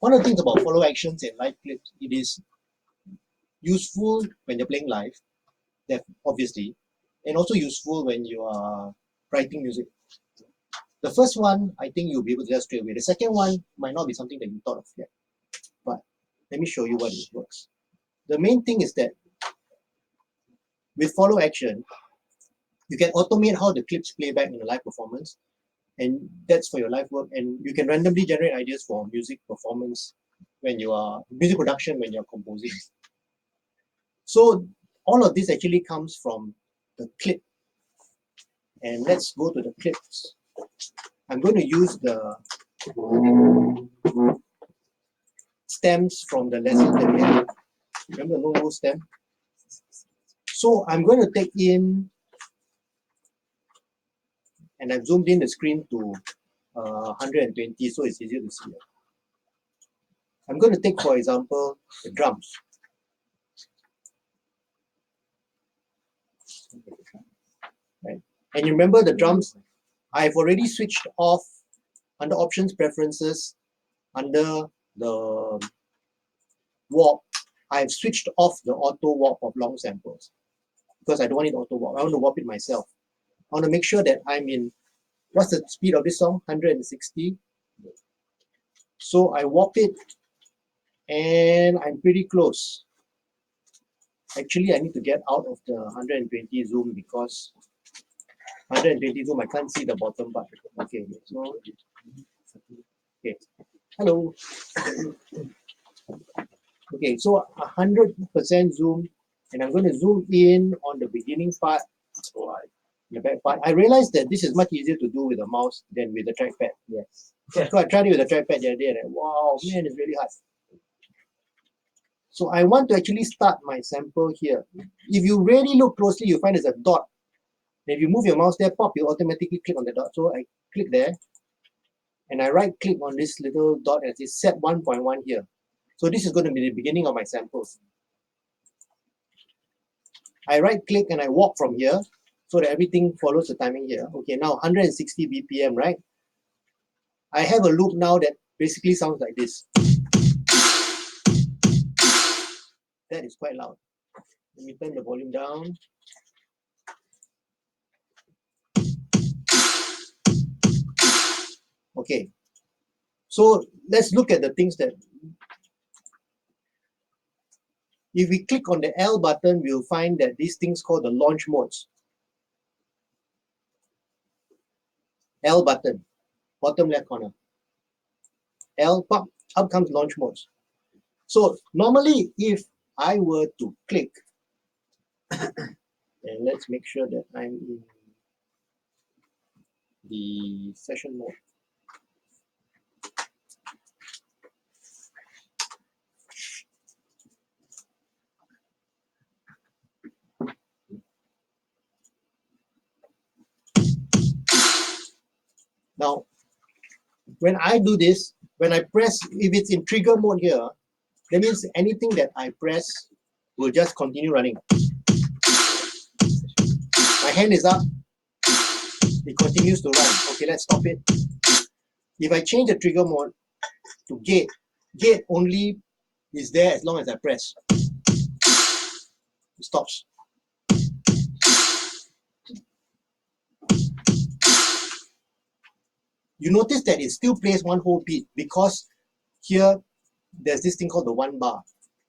One of the things about follow actions and live clips, it is useful when you're playing live, obviously, and also useful when you are writing music. The first one, I think you'll be able to do straight away. The second one might not be something that you thought of yet, but let me show you what it works. The main thing is that with follow action, you can automate how the clips play back in a live performance, and that's for your live work. And you can randomly generate ideas for music performance when you are music production when you're composing. So all of this actually comes from the clip. And let's go to the clips. I'm going to use the stems from the lesson that we had. Remember the no-go stem? So I'm going to take in, and I've zoomed in the screen to 120, so it's easier to see. I'm going to take, for example, the drums. Right? And you remember the drums, I've already switched off under options preferences, under the warp, I've switched off the auto warp of long samples because I don't want it auto warp. I want to warp it myself. I want to make sure that I'm in, what's the speed of this song? 160. So I warp it and I'm pretty close. Actually, I need to get out of the 120 zoom because 120 zoom, I can't see the bottom part. Okay, so, okay, hello. Okay, so 100% zoom, and I'm going to zoom in on the beginning part, the back part. I realized that this is much easier to do with a mouse than with the trackpad. Yes. So I tried it with the trackpad the other day, and wow, man, it's really hard. So I want to actually start my sample here. If you really look closely, you find there's a dot. And if you move your mouse there, pop, you automatically click on the dot. So I click there, and I right click on this little dot and it says set 1.1 here. So this is going to be the beginning of my samples. I right click and I walk from here so that everything follows the timing here. Okay, now 160 BPM, right? I have a loop now that basically sounds like this. That is quite loud. Let me turn the volume down. Okay, so let's look at the things that, if we click on the L button, we'll find that these things called the launch modes. L button, bottom left corner. L, pop, up comes launch modes. So normally, if I were to click, and let's make sure that I'm in the session mode. Now, when I do this, when I press, if it's in trigger mode here, that means anything that I press will just continue running. My hand is up, it continues to run. Okay, let's stop it. If I change the trigger mode to gate, gate only is there as long as I press. It stops. You notice that it still plays one whole beat because here there's this thing called the 1 bar.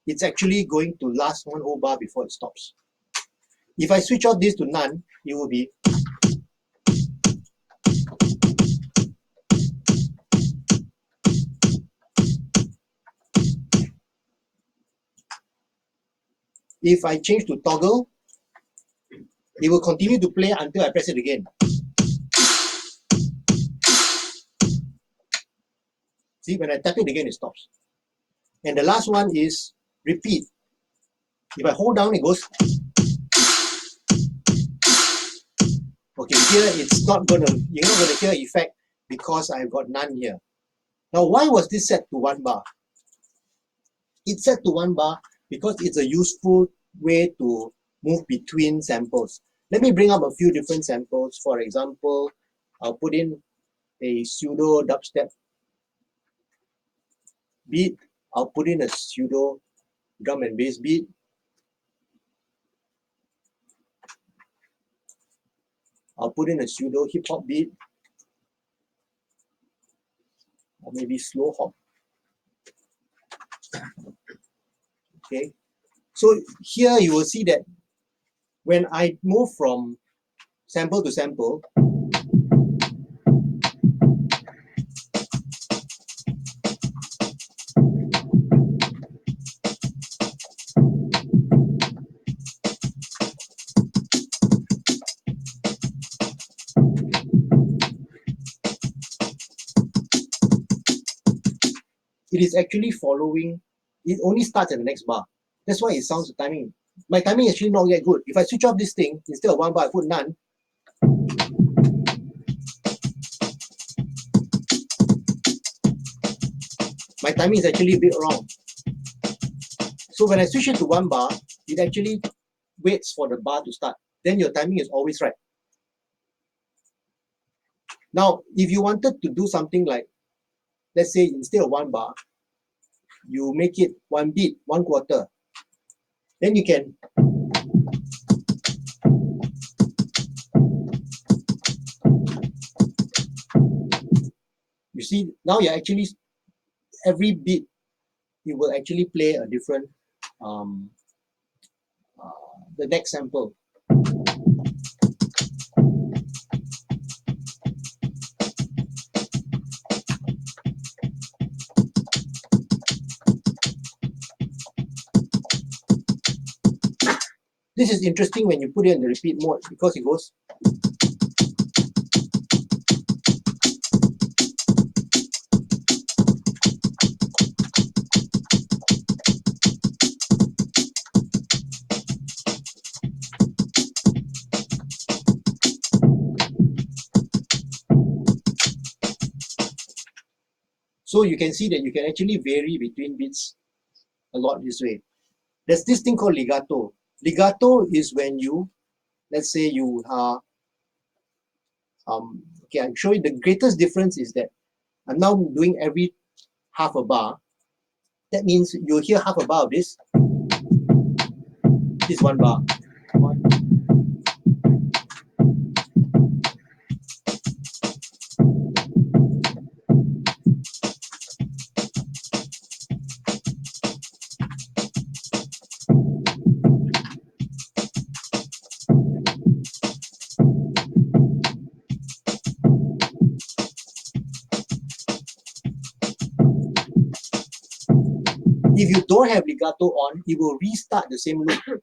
It's actually going to last one whole bar before it stops. If I switch out this to none, it will be. If I change to toggle, it will continue to play until I press it again. See, when I tap it again, it stops. And the last one is repeat. If I hold down, it goes. Okay, here it's not gonna, you're not gonna hear effect because I've got none here. Now, why was this set to 1 bar? It's set to 1 bar because it's a useful way to move between samples. Let me bring up a few different samples. For example, I'll put in a pseudo dubstep. beat, I'll put in a pseudo drum and bass beat. I'll put in a pseudo hip hop beat, or maybe slow hop. Okay, so here you will see that when I move from sample to sample, it is actually following, it only starts at the next bar. That's why it sounds the timing. My timing is actually not yet good. If I switch off this thing, instead of 1 bar, I put none. My timing is actually a bit wrong. So when I switch it to 1 bar, it actually waits for the bar to start. Then your timing is always right. Now, if you wanted to do something like, let's say instead of 1 bar, you make it 1 beat, 1 quarter, then you can you see now you're actually every beat it will actually play a different the next sample. This is interesting when you put it in the repeat mode because it goes. So you can see that you can actually vary between beats a lot this way. There's this thing called legato. Legato is when you, let's say you are, okay, I'll show you the greatest difference is that I'm now doing every half a bar. That means you'll hear half a bar of this. This is 1 bar. One. If you don't have legato on, it will restart the same loop.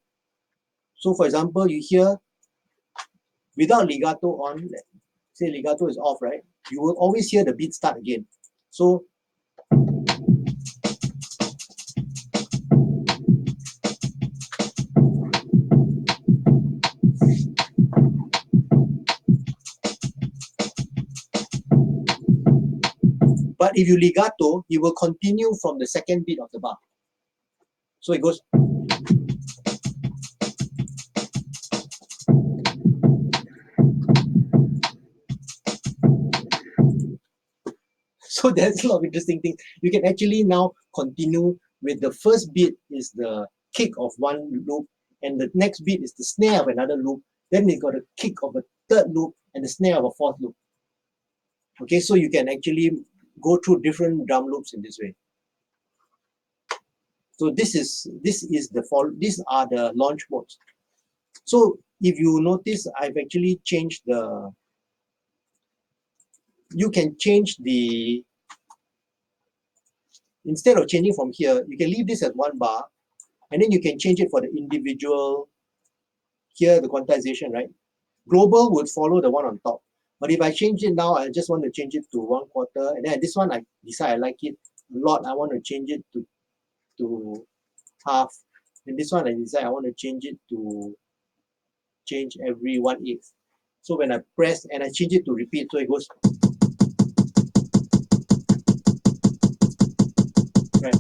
So for example, you hear without legato on, say legato is off, right? You will always hear the beat start again. So but if you legato, it will continue from the second beat of the bar. So it goes. So there's a lot of interesting things. You can actually now continue with the first beat is the kick of one loop, and the next beat is the snare of another loop. Then they got a kick of a third loop and the snare of a fourth loop. Okay, so you can actually go through different drum loops in this way. So these are the launch modes. So if you notice, I've actually changed the. You can change the. Instead of changing from here, you can leave this at 1 bar, and then you can change it for the individual. Here the quantization, right? Global would follow the one on top. But if I change it now, I just want to change it to 1 quarter, and then this one I decide I like it a lot. I want to change it to half, and this one I decide I want to change it to change every 1/8. So when I press and I change it to repeat, so it goes. Right.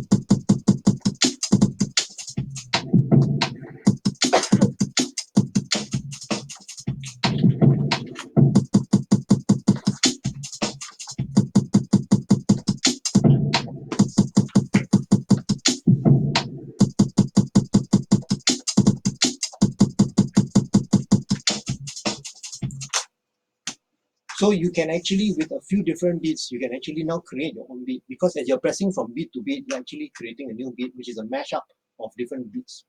So you can actually, with a few different beats, you can actually now create your own beat, because as you're pressing from beat to beat, you're actually creating a new beat, which is a mashup of different beats.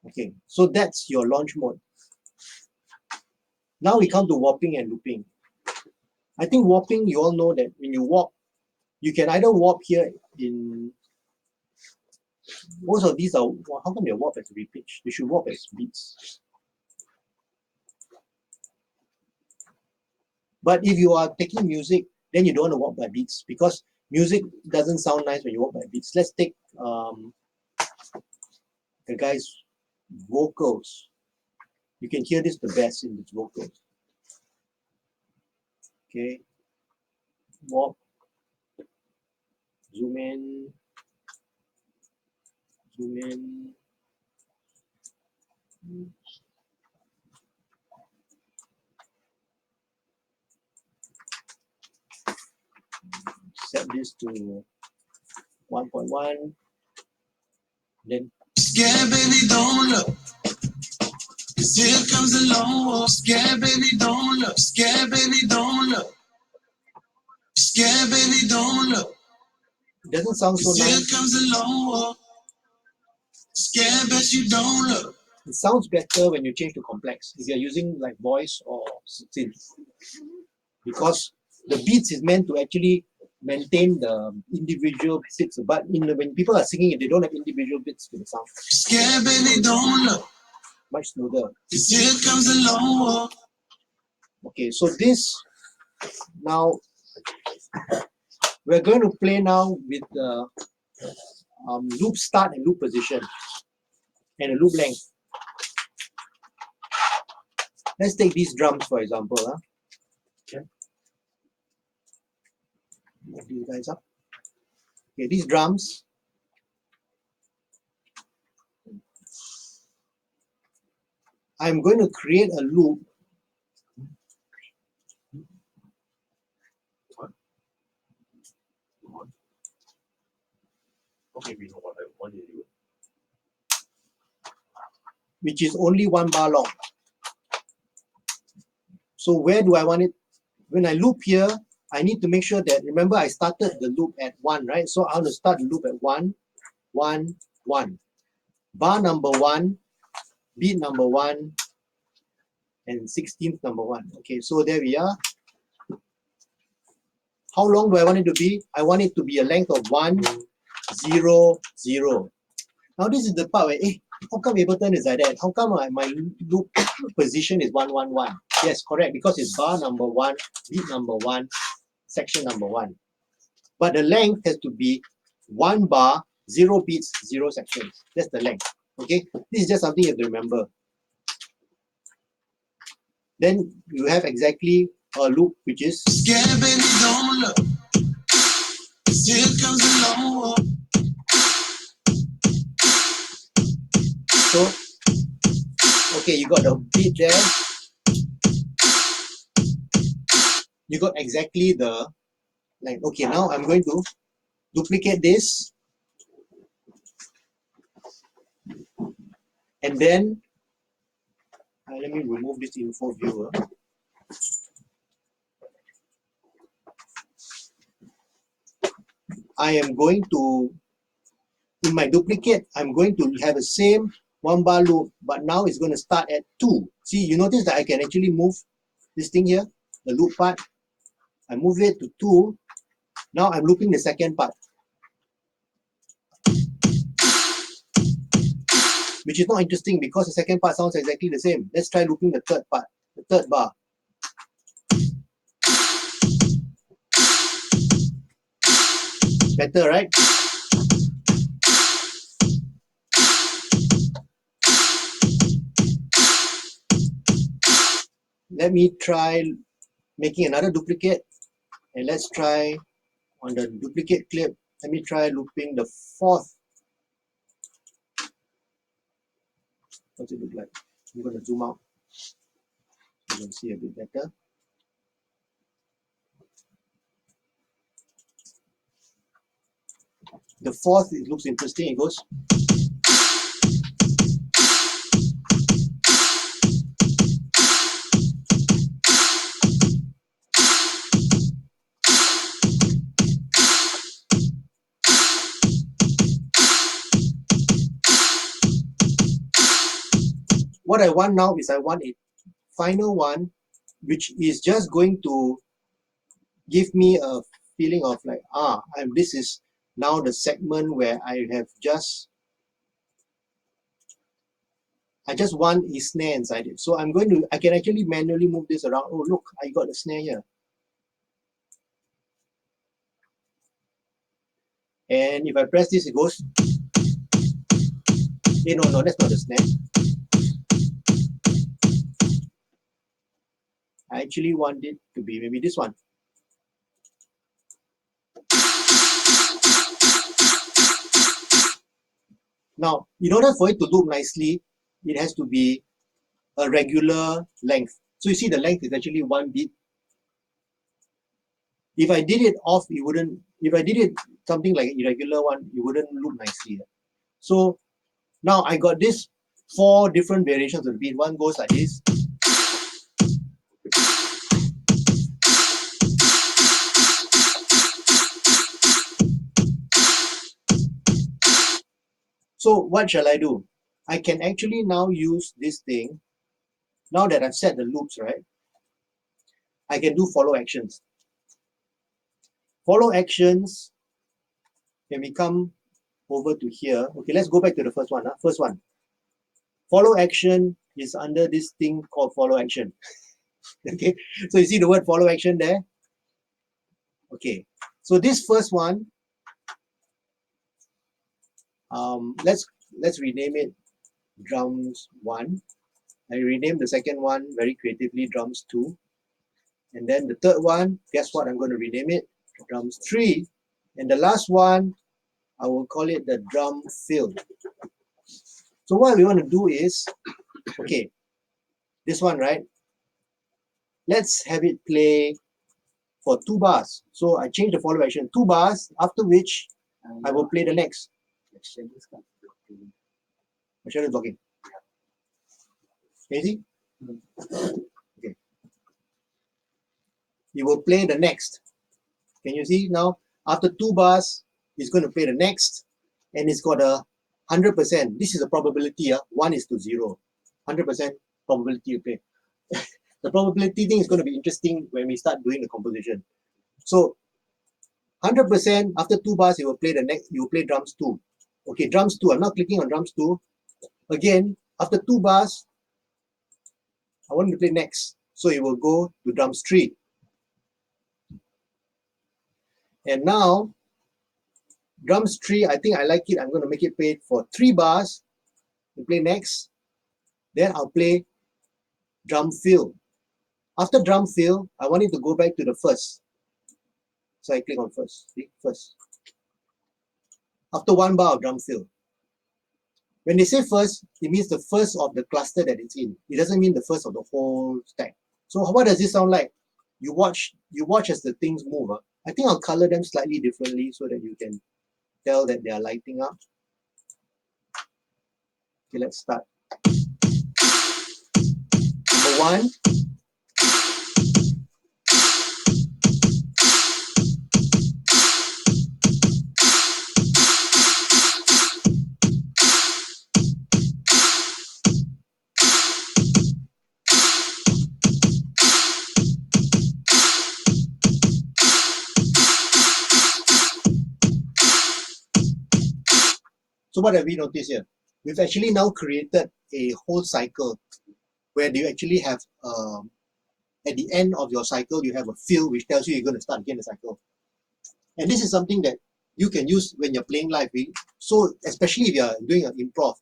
Okay, so that's your launch mode. Now we come to warping and looping. I think warping, you all know that when you warp, you can either warp here in, most of these are, well, how come they warp as repitch? They should warp as beats. But if you are taking music, then you don't want to warp by beats, because music doesn't sound nice when you warp by beats. Let's take the guy's vocals. You can hear this the best in his vocals. Okay, warp, zoom in, zoom in. Set this to 1.1. Then Scared baby, don't look. 'Cause here comes the long walk. Scared baby, don't look. Scared baby, don't look. Scared baby, don't look. it doesn't sound so 'Cause here nice. comes the long walk. Scared bet you don't look. It sounds better when you change to complex, if you're using like voice or synth, because the beats is meant to actually maintain the individual bits, but when people are singing it, they don't have individual bits to the sound. Scared baby, don't look. Much smoother. 'Cause here comes the long walk. Okay, so this, now we're going to play now with the loop start and loop position and a loop length. Let's take these drums for example. Okay. Move these guys up. Okay, these drums. I'm going to create a loop. Okay, we know what I want to do. Which is only 1 bar long. So where do I want it? When I loop here, I need to make sure that, remember I started the loop at 1, right? So I want to start the loop at 1, 1, 1. Bar number 1, beat number 1, and 16th number 1. Okay, so there we are. How long do I want it to be? I want it to be a length of 1, 0, 0. Now this is the part where, how come Ableton is like that? How come my loop position is 1, 1, 1? Yes, correct, because it's bar number 1, beat number 1, section number 1. But the length has to be 1 bar, 0 beats, 0 sections. That's the length. Okay, this is just something you have to remember. Then you have exactly a loop which is Scared baby, don't look. 'Cause here comes the long walk. so. Okay, you got the beat there. You got exactly the length. Okay, now I'm going to duplicate this, and then let me remove this info viewer. I am going to, in my duplicate, I'm going to have the same 1 bar loop, but now it's going to start at 2. See, you notice that I can actually move this thing here, the loop part. I move it to 2. Now I'm looping the second part, which is not interesting because the second part sounds exactly the same. Let's try looping the third part, the third bar. Better, right? Let me try making another duplicate, and let's try on the duplicate clip. Let me try looping the 4th. What's it look like? I'm going to zoom out. You can see a bit better. The 4th, it looks interesting. It goes. what I want now is I want a final one, which is just going to give me a feeling of like, this is now the segment where I just want a snare inside it. So I can actually manually move this around. Oh, look, I got a snare here. And if I press this, it goes. Hey, no, that's not the snare. I actually want it to be maybe this one. Now, in order for it to loop nicely, it has to be a regular length. So you see the length is actually 1 beat. If I did it off, it wouldn't, if I did it something like an irregular one, it wouldn't loop nicely. So now I got this 4 different variations of the beat. One goes like this. So what shall I do? I can actually now use this thing. Now that I've set the loops, right? I can do follow actions. Follow actions, when we come over to here. Okay, let's go back to the first one. First one. Follow action is under this thing called follow action. Okay, so you see the word follow action there? Okay, so this first one, let's rename it drums 1. I renamed the second one very creatively drums 2. And then the third one, guess what? I'm going to rename it drums 3. And the last one, I will call it the drum fill. So what we want to do is, okay, this one, right? Let's have it play for 2 bars. So I change the follow action 2 bars, after which I will play the next. My shadow is blocking. Can you see? Okay. You will play the next. Can you see now? After 2 bars, it's going to play the next, and it's got a 100%. This is a probability. 1 is to 0. 100% probability to play. The probability thing is going to be interesting when we start doing the composition. So 100% after 2 bars, you will play the next. You will play drums 2. Okay, drums 2. I'm not clicking on drums 2. Again, after 2 bars, I want to play next. So it will go to drums 3. And now, drums 3, I think I like it. I'm going to make it play for 3 bars. You play next. Then I'll play drum fill. After drum fill, I want it to go back to the first. So I click on first. See? First. After 1 bar of drum fill. When they say first, it means the first of the cluster that it's in. It doesn't mean the first of the whole stack. So what does this sound like? You watch as the things move. I think I'll color them slightly differently so that you can tell that they are lighting up. Okay, let's start. Number 1. So what have we noticed here? We've actually now created a whole cycle where you actually have, at the end of your cycle, you have a fill which tells you you're going to start again the cycle. And this is something that you can use when you're playing live. So especially if you're doing an improv,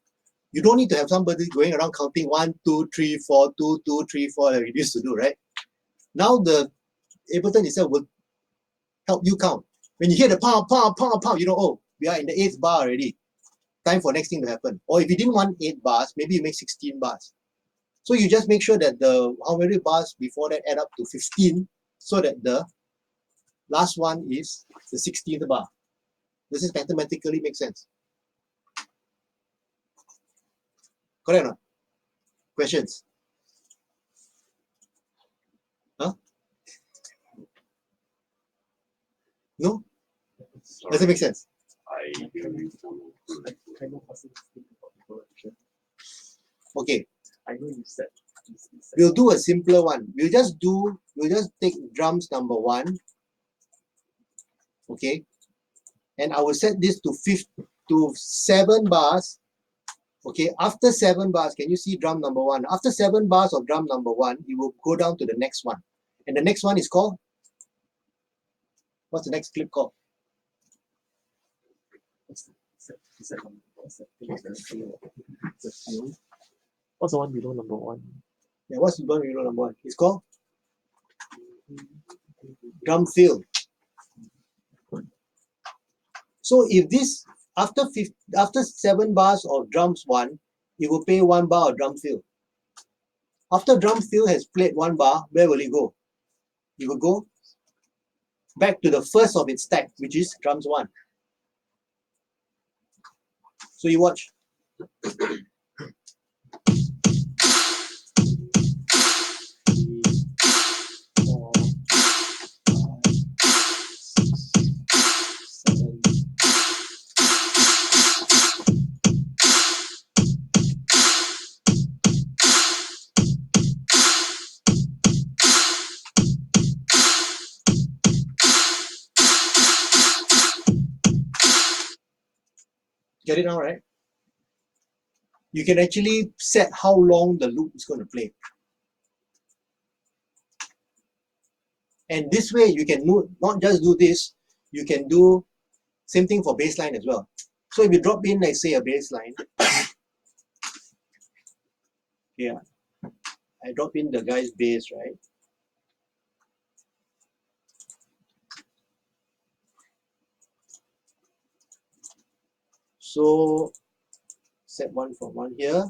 you don't need to have somebody going around counting 1, 2, 3, 4, 2, 2, 3, 4 that we used to do, right? Now the Ableton itself will help you count. When you hear the pow, pow, pow, pow, you know, oh, we are in the 8th bar already. Time for next thing to happen. Or if you didn't want 8 bars, maybe you make 16 bars. So you just make sure that how many bars before that add up to 15, so that the last one is the 16th bar. Does this mathematically make sense? Correct or not? Questions? Huh? No? Does it make sense? I really follow. Okay. I know you said. We'll do a simpler one. We'll just take drums number 1. Okay. And I will set this to 7 bars. Okay, after 7 bars, can you see drum number 1? After 7 bars of drum number 1, it will go down to the next one. And the next one is called? What's the next clip called? What's the one below number 1? Yeah, what's the one below number 1? It's called drum fill. So if this, after 7 bars of drums 1, it will play 1 bar of drum fill. After drum fill has played 1 bar, where will it go? It will go back to the first of its stack, which is drums 1. So you watch. Get it now, right? You can actually set how long the loop is going to play. And this way you can not just do this, you can do same thing for bass line as well. So if you drop in, let's say, a bass line, yeah, I drop in the guy's bass, right? So set 1 from 1 here.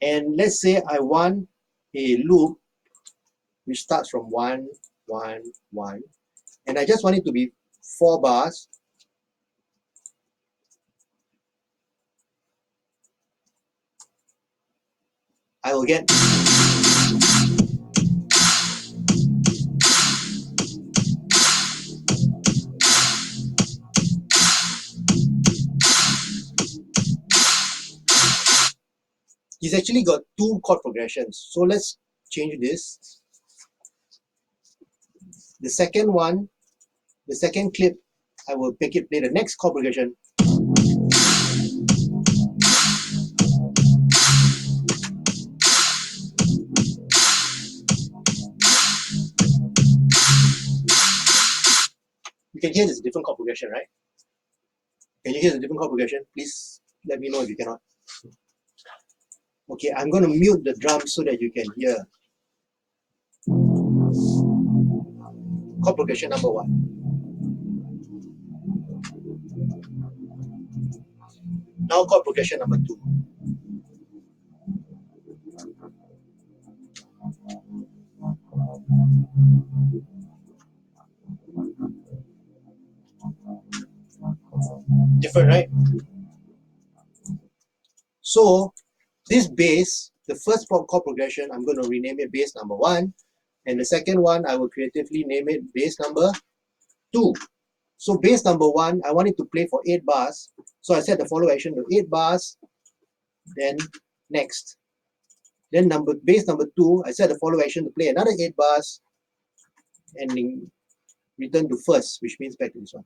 And let's say I want a loop which starts from 1, 1, 1. And I just want it to be 4 bars. I will get he's actually got 2 chord progressions. So let's change this. The second one, the second clip, I will make it play the next chord progression. You can hear this different chord progression, right? Can you hear the different chord progression? Please let me know if you cannot. Okay, I'm going to mute the drums so that you can hear. Chord progression number 1. Now chord progression number 2. Different, right? So this bass, the first chord progression, I'm going to rename it bass number 1. And the second one, I will creatively name it bass number 2. So bass number 1, I want it to play for 8 bars. So I set the follow action to 8 bars, then next. Then bass number 2, I set the follow action to play another 8 bars, and return to first, which means back to this one.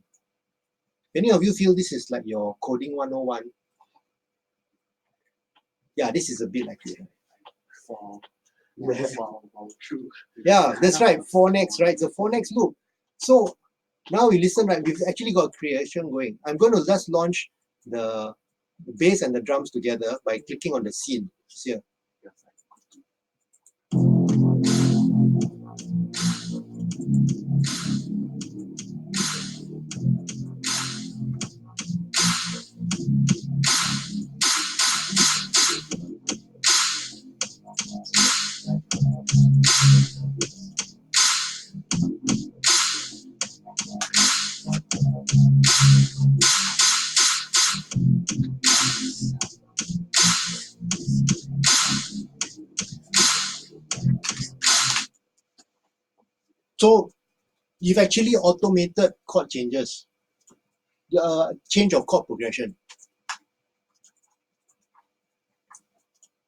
Any of you feel this is like your coding 101? Yeah, this is a bit like it. True. Yeah, that's right. 4 next, right? It's a 4 next loop. So now we listen, right? We've actually got creation going. I'm going to just launch the bass and the drums together by clicking on the scene here. So you've actually automated chord changes, change of chord progression.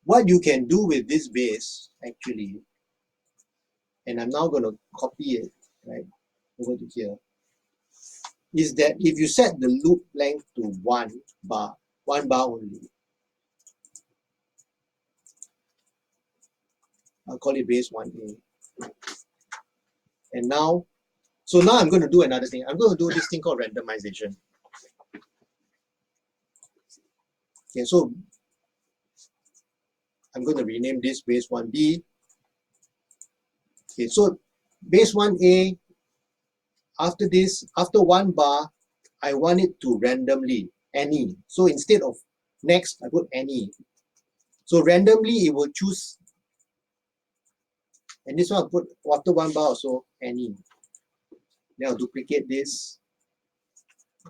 what you can do with this bass actually, and I'm now going to copy it right over to here, is that if you set the loop length to one bar only, I'll call it bass 1A. And now, so now I'm going to do another thing. I'm going to do this thing called randomization. Okay, so I'm going to rename this bass 1B. Okay, so bass 1A, after this, after one bar, I want it to randomly, any. So instead of next, I put any. So randomly, it will choose. And this one I'll put after one bar also, any. Then I'll duplicate this,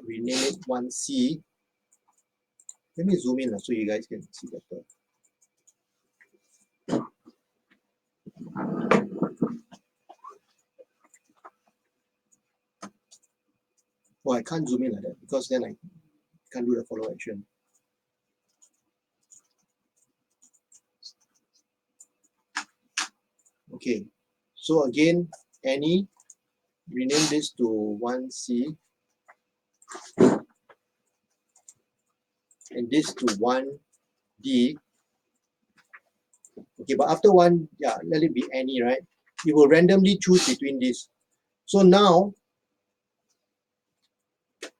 rename it 1C. Let me zoom in so you guys can see better. Oh, I can't zoom in like that because then I can't do the follow action. Okay, so again, any, rename this to 1C, and this to 1D. Okay, but after one, yeah, let it be any, right? You will randomly choose between these. So now,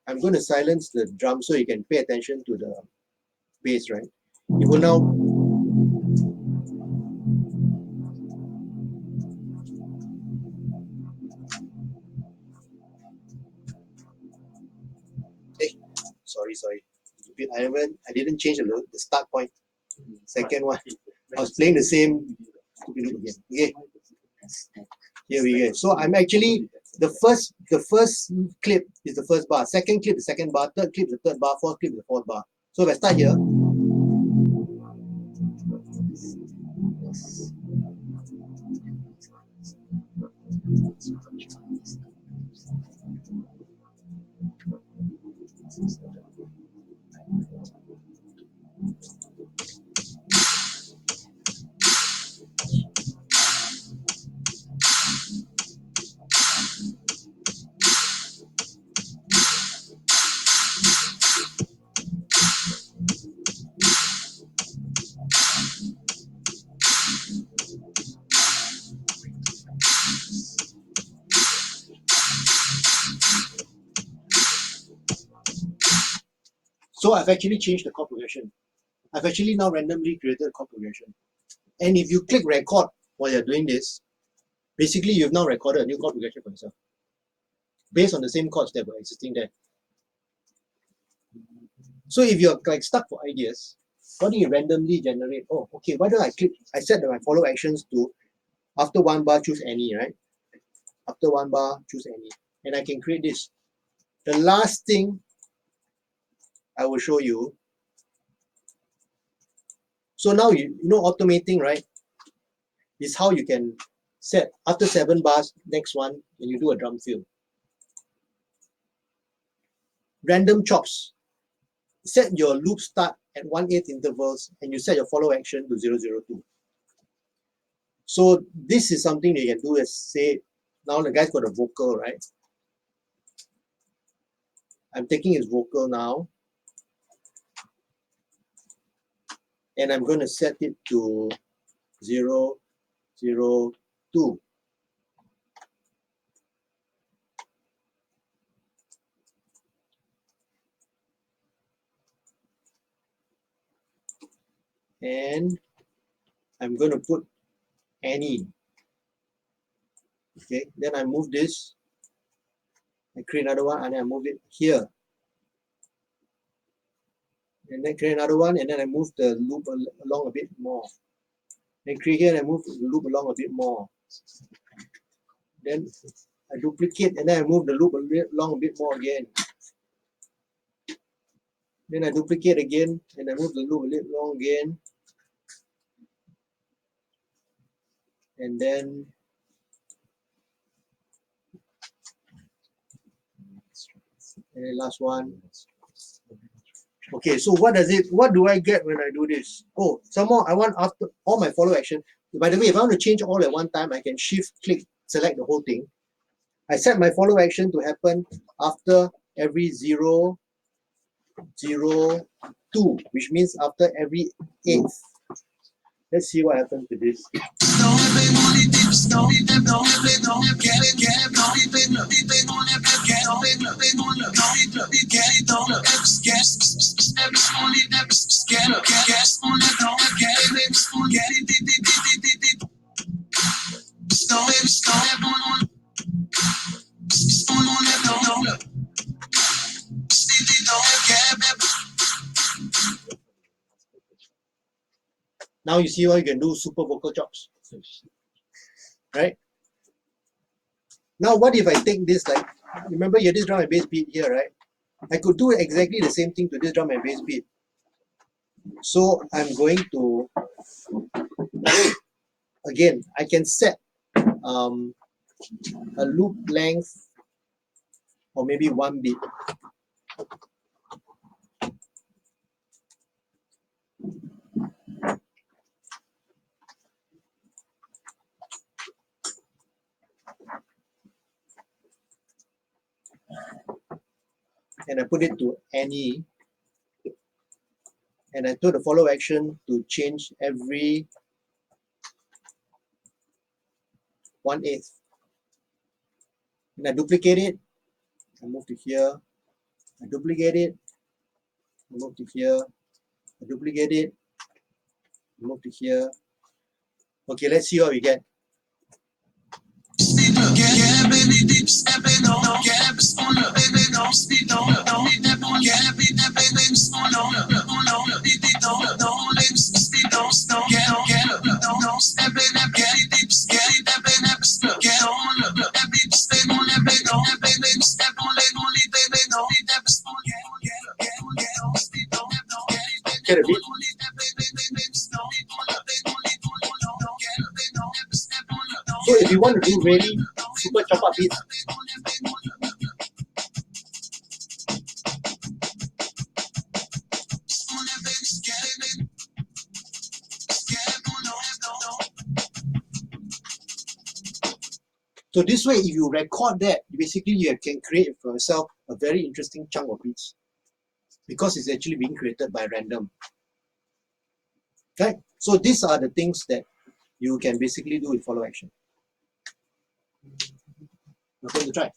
I'm going to silence the drum so you can pay attention to the bass, right? You will now, hey, sorry. I didn't change the start point. Second one, I was playing the same stupid loop again. Okay, here we go. So I'm actually, the first clip is the first bar, second clip the second bar, third clip the third bar, fourth clip the fourth bar. So if I start here, so I've actually changed the chord progression. I've actually now randomly created a chord progression. And if you click record while you're doing this, basically you've now recorded a new chord progression for yourself based on the same chords that were existing there. So if you're like stuck for ideas, why don't you randomly generate, oh, okay, why don't I set my follow actions to after one bar choose any, right? After one bar choose any. And I can create this. The last thing I will show you. So now you know automating, right? Is how you can set after 7 bars, next one, and you do a drum fill. Random chops. Set your loop start at 1/8 intervals and you set your follow action to 002. So this is something that you can do as say, now the guy's got a vocal, right? I'm taking his vocal now. And I'm going to set it to 002. And I'm going to put any. Okay, then I move this. I create another one and I move it here. And then create another one and then I move the loop along a bit more. Then create here and I move the loop along a bit more. Then I duplicate and then I move the loop along a bit more again. Then I duplicate again and I move the loop a little long again. And then last one. Okay, so what do I get when I do this? Oh, somehow I want after all my follow action. By the way, if I want to change all at one time, I can shift click, select the whole thing. I set my follow action to happen after every 0, 0, 2, which means after every 8th. Let's see what happens to this. Now you see how you can do super vocal chops, right? Now what if I take this, like, remember you had this drum and bass beat here, right? I could do exactly the same thing to this drum and bass beat. So I'm going to, again, I can set a loop length or maybe 1 beat. And I put it to any, and I do the follow action to change every 1/8. And I duplicate it, I move to here, I duplicate it, I move to here, I duplicate it, I move to here. Okay, let's see what we get. Get a beat. So if you want to do really super chop up beats, so this way, if you record that, basically you can create for yourself a very interesting chunk of beats because it's actually being created by random. Right? So these are the things that you can basically do with follow action. Nothing to try.